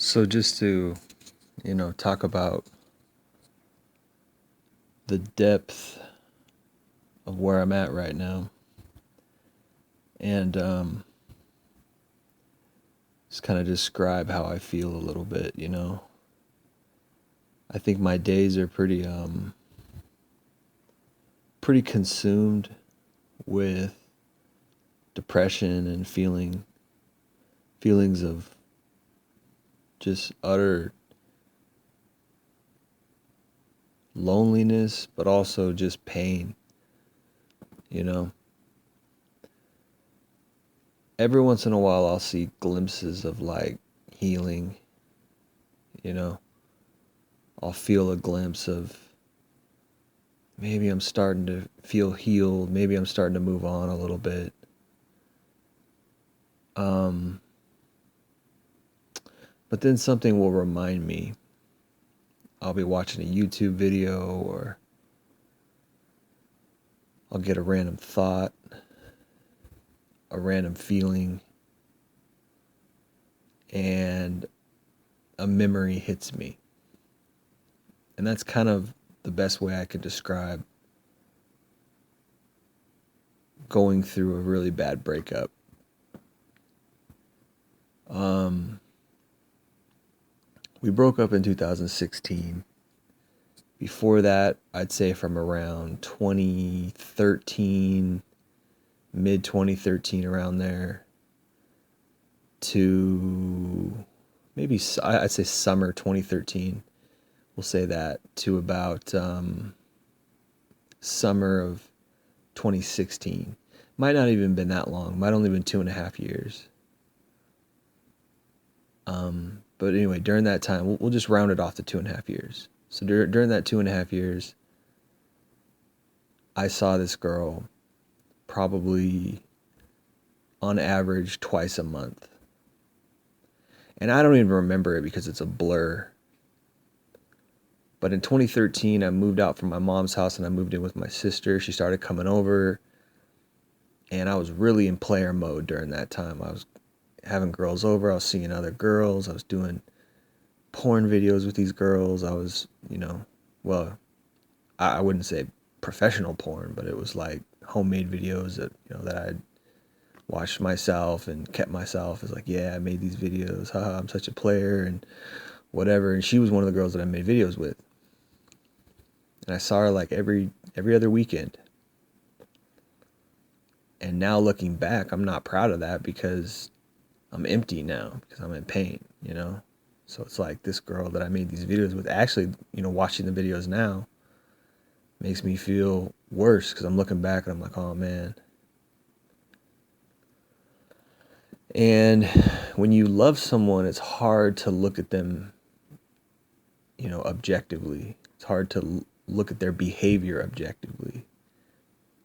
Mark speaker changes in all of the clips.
Speaker 1: So just to, talk about the depth of where I'm at right now and just kind of describe how I feel a little bit. I think my days are pretty consumed with depression and feelings of just utter loneliness, but also just pain, you know. Every once in a while I'll see glimpses of like healing, you know. I'll feel a glimpse of maybe I'm starting to feel healed, maybe I'm starting to move on a little bit. Um but then something will remind me. I'll be watching a YouTube video or I'll get a random thought, a random feeling, and a memory hits me. And that's kind of the best way I could describe going through a really bad breakup. Um, we broke up in 2016. Before that, I'd say from around 2013, mid 2013, around there, to maybe I'd say summer 2013. We'll say that to about summer of 2016. Might not even been that long. Might only been 2.5 years. But anyway, during that time, we'll just round it off to 2.5 years. So during that 2.5 years, I saw this girl probably on average twice a month. And I don't even remember it because it's a blur. But in 2013, I moved out from my mom's house and I moved in with my sister. She started coming over. And I was really in player mode during that time. I was having girls over. I was seeing other girls. I was doing porn videos with these girls. I was, well, I wouldn't say professional porn, but it was like homemade videos that I'd watched myself and kept myself as like, yeah, I made these videos. Haha, I'm such a player and whatever. And she was one of the girls that I made videos with. And I saw her like every other weekend. And now looking back, I'm not proud of that because I'm empty now because I'm in pain. So it's like this girl that I made these videos with, actually, watching the videos now makes me feel worse because I'm looking back and I'm like, oh man. And when you love someone, it's hard to look at them, objectively. It's hard to look at their behavior objectively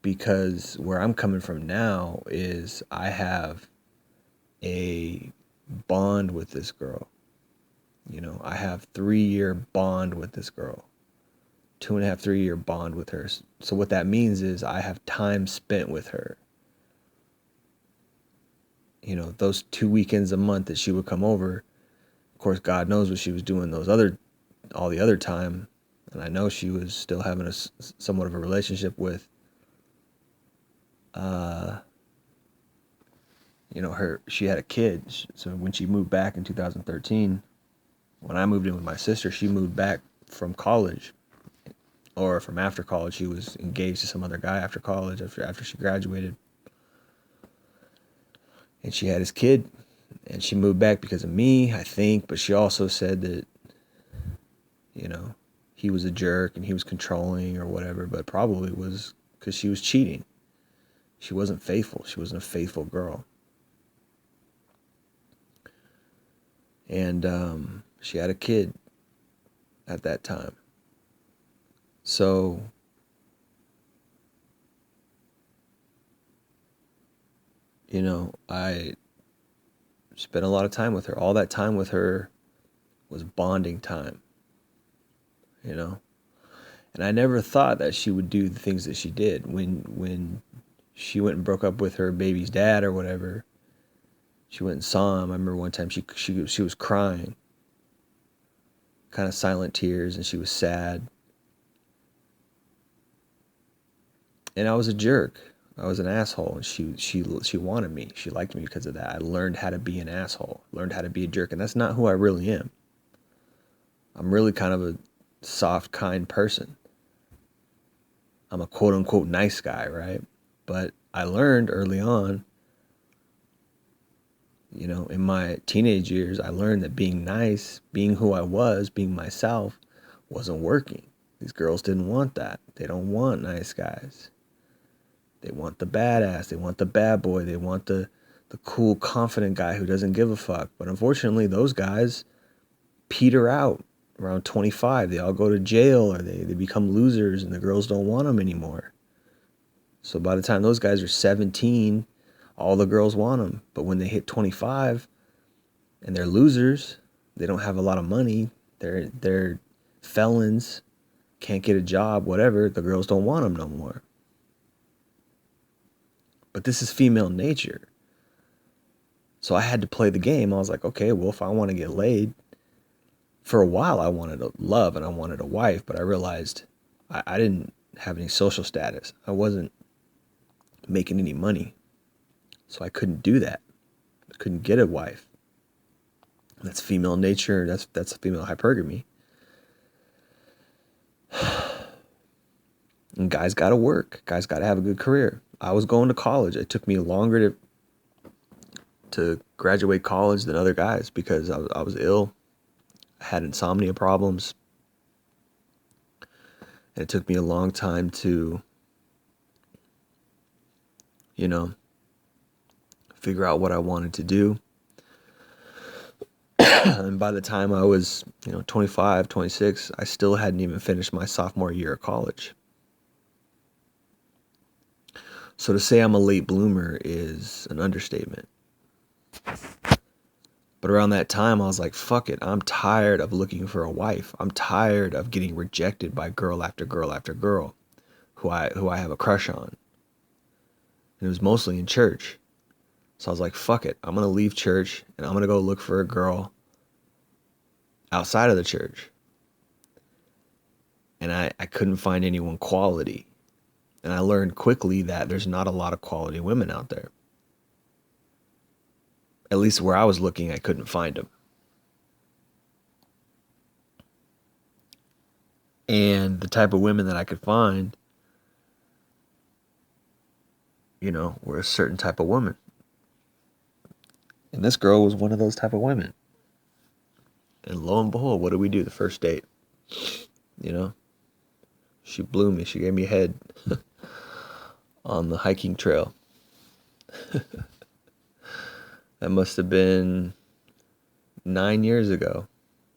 Speaker 1: because where I'm coming from now is I have a bond with this girl. I have 3-year bond with this girl, 2.5, 3-year bond with her. So what that means is I have time spent with her. Those 2 weekends a month that she would come over, of course, God knows what she was doing all the other time. And I know she was still having somewhat of a relationship with, she had a kid. So when she moved back in 2013, when I moved in with my sister, she moved back from college or from after college. She was engaged to some other guy after college, after she graduated. And she had his kid. And she moved back because of me, I think. But she also said that, he was a jerk and he was controlling or whatever. But probably was because she was cheating. She wasn't faithful. She wasn't a faithful girl. And she had a kid at that time. So I spent a lot of time with her. All that time with her was bonding time, And I never thought that she would do the things that she did. When she went and broke up with her baby's dad or whatever, she went and saw him. I remember one time she was crying. kind of silent tears, and she was sad. And I was a jerk. I was an asshole, and she wanted me. She liked me because of that. I learned how to be an asshole. Learned how to be a jerk, and that's not who I really am. I'm really kind of a soft, kind person. I'm a quote unquote nice guy, right? But I learned early on, in my teenage years, I learned that being nice, being who I was, being myself, wasn't working. These girls didn't want that. They don't want nice guys. They want the badass. They want the bad boy. They want the cool, confident guy who doesn't give a fuck. But unfortunately, those guys peter out around 25. They all go to jail, or they become losers, and the girls don't want them anymore. So by the time those guys are 17, all the girls want them. But when they hit 25 and they're losers, they don't have a lot of money, they're felons, can't get a job, whatever, the girls don't want them no more. But this is female nature. So I had to play the game. I was like, okay, well, if I want to get laid, for a while I wanted a love and I wanted a wife, but I realized I didn't have any social status. I wasn't making any money. So I couldn't do that. I couldn't get a wife. That's female nature. That's female hypergamy. And guys got to work. Guys got to have a good career. I was going to college. It took me longer to graduate college than other guys because I was ill. I had insomnia problems. And it took me a long time to, figure out what I wanted to do. And by the time I was, 25, 26, I still hadn't even finished my sophomore year of college. So to say I'm a late bloomer is an understatement. But around that time, I was like, fuck it. I'm tired of looking for a wife. I'm tired of getting rejected by girl after girl after girl who I have a crush on. And it was mostly in church. So I was like, fuck it. I'm going to leave church and I'm going to go look for a girl outside of the church. And I couldn't find anyone quality. And I learned quickly that there's not a lot of quality women out there. At least where I was looking, I couldn't find them. And the type of women that I could find, were a certain type of woman. And this girl was one of those type of women. And lo and behold, what did we do the first date? She blew me. She gave me a head on the hiking trail. That must have been 9 years ago,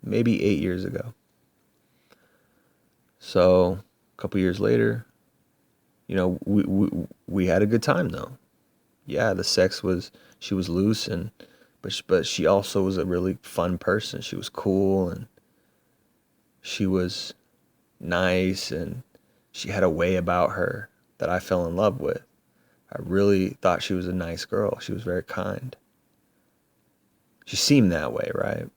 Speaker 1: maybe 8 years ago. So a couple years later, we had a good time though. Yeah, the sex she was loose but she also was a really fun person. She was cool and she was nice and she had a way about her that I fell in love with. I really thought she was a nice girl. She was very kind. She seemed that way, right?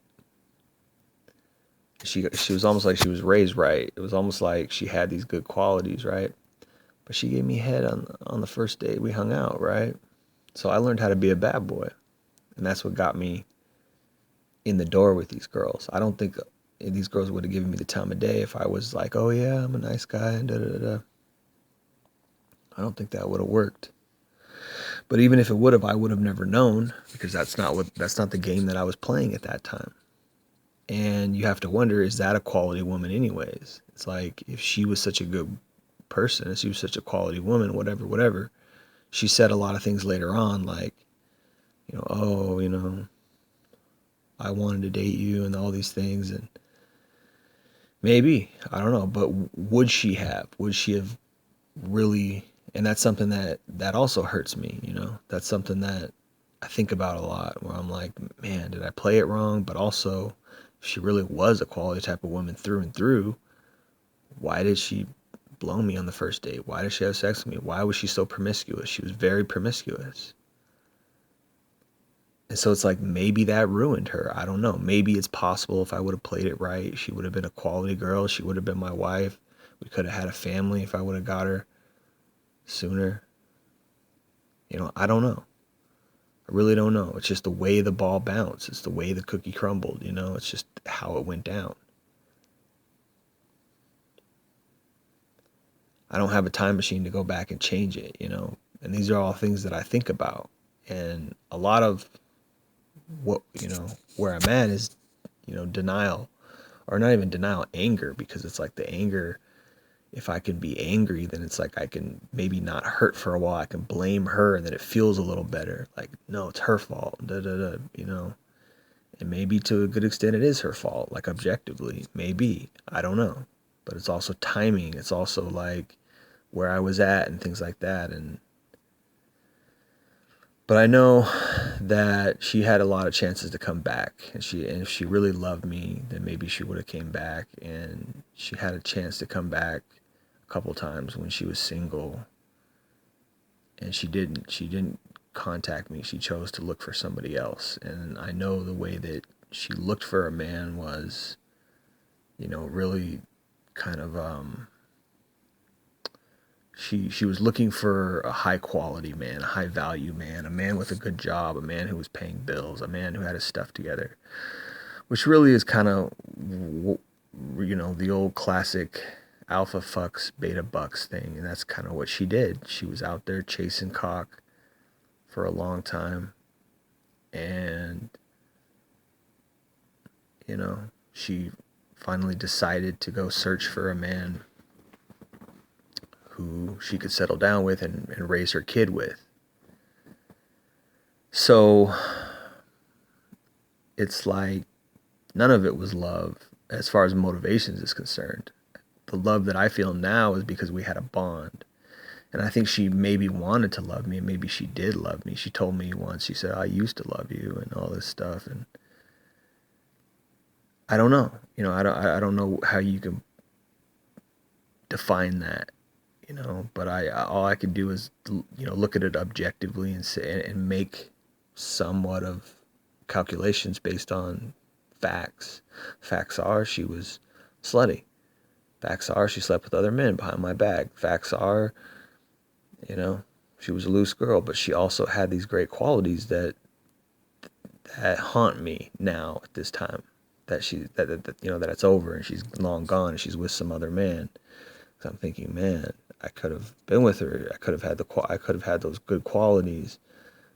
Speaker 1: She was almost like she was raised right. It was almost like she had these good qualities, right? But she gave me head on the first date we hung out, right? So I learned how to be a bad boy. And that's what got me in the door with these girls. I don't think these girls would have given me the time of day if I was like, oh yeah, I'm a nice guy, and da-da-da-da. I don't think that would have worked. But even if it would have, I would have never known because that's not the game that I was playing at that time. And you have to wonder, is that a quality woman anyways? It's like, if she was such a good person, if she was such a quality woman, whatever, she said a lot of things later on, like, I wanted to date you and all these things. And maybe, I don't know, but would she have really, and that's something that also hurts me, that's something that I think about a lot, where I'm like, man, did I play it wrong? But also, if she really was a quality type of woman through and through, why did she blow me on the first date? Why did she have sex with me? Why was she so promiscuous? She was very promiscuous. And so it's like maybe that ruined her. I don't know. Maybe it's possible if I would have played it right, she would have been a quality girl. She would have been my wife. We could have had a family if I would have got her sooner. I don't know. I really don't know. It's just the way the ball bounced. It's the way the cookie crumbled. It's just how it went down. I don't have a time machine to go back and change it. And these are all things that I think about. And a lot of what, where I'm at is, denial, or not even denial, anger, because it's like the anger, if I can be angry, then it's like I can maybe not hurt for a while. I can blame her and then it feels a little better. Like, no, it's her fault, And maybe to a good extent it is her fault, like objectively, maybe. I don't know. But it's also timing. It's also like where I was at and things like that. But I know that she had a lot of chances to come back, and if she really loved me, then maybe she would have came back, and she had a chance to come back a couple times when she was single, and she didn't contact me. She chose to look for somebody else, and I know the way that she looked for a man was, really kind of she was looking for a high quality man, a high value man, a man with a good job, a man who was paying bills, a man who had his stuff together, which really is kind of, the old classic alpha fucks, beta bucks thing. And that's kind of what she did. She was out there chasing cock for a long time. And, she finally decided to go search for a man who she could settle down with and raise her kid with. So it's like none of it was love as far as motivations is concerned. The love that I feel now is because we had a bond. And I think she maybe wanted to love me, and maybe she did love me. She told me once, she said, I used to love you and all this stuff. And I don't know. I don't know how you can define that. But all I can do is, look at it objectively and say, and make somewhat of calculations based on facts. Facts are she was slutty. Facts are she slept with other men behind my back. Facts are, she was a loose girl, but she also had these great qualities that haunt me now at this time. That that it's over and she's long gone and she's with some other man. So I'm thinking, man, I could have been with her. I could have had those good qualities,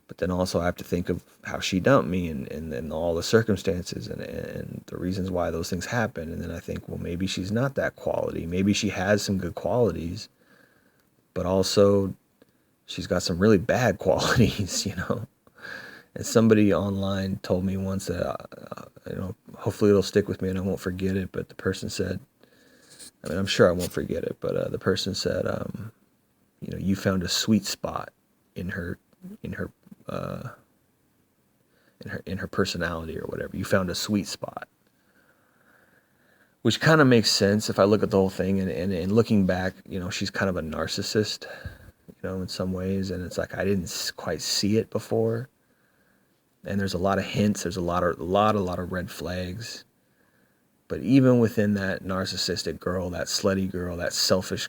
Speaker 1: but then also I have to think of how she dumped me and all the circumstances and the reasons why those things happen. And then I think, well, maybe she's not that quality. Maybe she has some good qualities, but also she's got some really bad qualities, And somebody online told me once that, hopefully it'll stick with me and I won't forget it. But the person said, I'm sure I won't forget it, but the person said, you found a sweet spot in her personality or whatever. You found a sweet spot, which kind of makes sense if I look at the whole thing. And looking back, she's kind of a narcissist, in some ways. And it's like I didn't quite see it before. And there's a lot of hints. There's a lot of red flags. But even within that narcissistic girl, that slutty girl, that selfish